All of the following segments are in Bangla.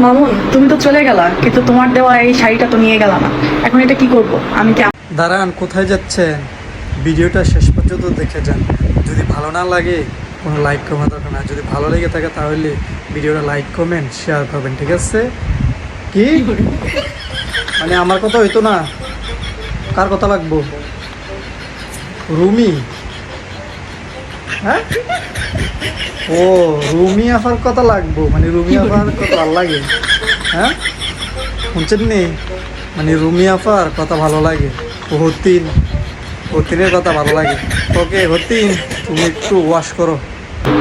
মামুন, তুমি তো চলে গেলা, কিন্তু তোমার দেওয়া এই শাড়িটা তো নিয়ে গেলা না। এখন এটা কি করব? আমি কি দাঁড়ান, কোথায় যাচ্ছেন? ভিডিওটা শেষ পর্যন্ত দেখে যান। যদি ভালো না লাগে কোনো লাইক কমেন্ট দরকার না, যদি ভালো লেগে থাকে তাহলে ভিডিওটা লাইক কমেন্ট শেয়ার করবেন, ঠিক আছে? কি মানে আমার কথা হইতো না? কার কথা লাগবো? রুমি? হ্যাঁ, ও রুমি আফার কথা লাগবো, মানে রুমি আফার কথা ভালো লাগে? হ্যাঁ, শুনছেন নি? মানে রুমি আফার কথা ভালো লাগে, হতিনের কথা ভালো লাগে। ওকে হতিন, তুমি একটু ওয়াশ করো।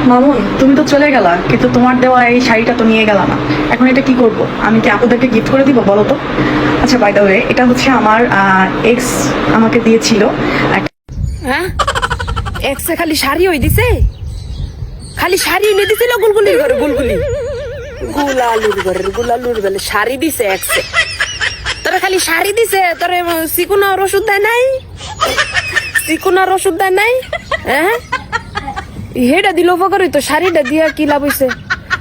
মামুন, তুমি তো চলে গেলা, কিন্তু তোমার দেওয়া এই শাড়িটা তো নিয়ে গেলা না। এখন এটা কি করব? আমি কি আপুদেরকে গিফট করে দিব, বলো তো? আচ্ছা, বাই দ্য ওয়ে, এটা হচ্ছে আমার এক্স আমাকে দিয়েছিল। হ্যাঁ, এক্সে খালি শাড়ি হই দিছে, খালি শাড়ি এনে দিছিল গুলগুলির ঘরে, গুলালুর বেলে শাড়ি দিছে এক্সে। তোরে খালি শাড়ি দিছে, তোরে চিকুনার ওষুধ দেয় নাই? চিকুনার ওষুধ দেয় নাই? হ্যাঁ, হেটা দিল উপকার হইতো, শাড়িটা দিয়া কি লাভ হইছে?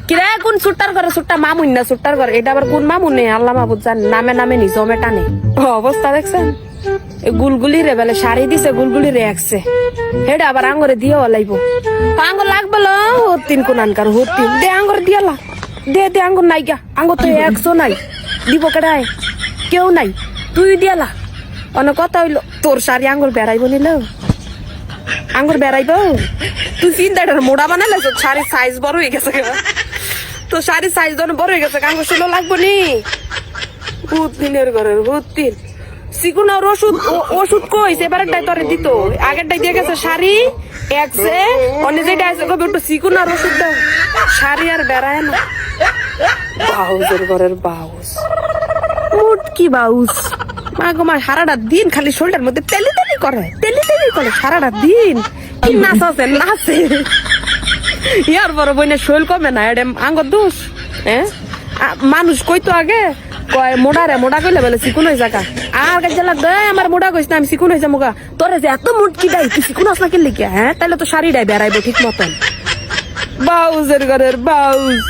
কিরা কোন সুট্টার করে? সুট্টা মামুন না সুট্টার করে, এটা আবার কোন মামুনে আল্লাহ মাহবুদ জান। নামে নামে নি জমে টানে অবস্থা দেখছেন। গুলগুলি রে বেলে শাড়ি দিছে, গুলগুলি রে একছে, হেটা আবার আঙ্গরে দিয়ে লাইব। আঙ্গুর লাগবে হতিন কোন আনকার হতিন দে আঙ্গুর দিয়ালা, দে আঙ্গুর নাই গা, আঙ্গুর তো 100 নাই, দিব কেডায়? কেউ নাই, তুই দিয়ালা। অনেক কথা হইলো, তোর শাড়ি আঙ্গুর বেড়াইব নিল, আঙ্গুর বেড়াইব। তুই চিন্তাটার মোড়া বানালে, শাড়ির সাইজ বড় হয়ে গেছে, তো শাড়ির সাইজ বড় হয়ে গেছে, আঙ্গুর শুলো লাগবো নি? হুতিনের ঘরের হুতিন চিকুনার ওষুধ কইছে, এবারেরটাই তোরে দিত, আগেরটাই দিয়ে গেছে শাড়ি একসে, অন্য যেটা আছে কবে একটু চিকুনার ওষুধ দাও। শাড়ি আর বেড়ায় না, বাউজের ঘরের বাউজ, মুটকি বাউজ। মা গো মা, সারাটা দিন খালি শোল্ডার মধ্যে তেলি করে সারাটা দিন। কি নাচে ইয়ার বড় বইনে শৈল কমে না, এডেম আঙ্গর দোষ। হ্যাঁ, মানুষ কইতো আগে কয় মোড়া কইলে বলে চিকুন হয়ে যাকা, আর কাছে লাগবে আমার মোড়া কইস না, আমি চিকুন হয়ে যাবো গা। তোরে যে এত মুটকি ডাই, তুই চিকুন হস না কি লিখে? হ্যাঁ, তাইলে তো শাড়ি ডাই বেড়াইবো ঠিক মতন। বাউজের ঘরের বাউজ।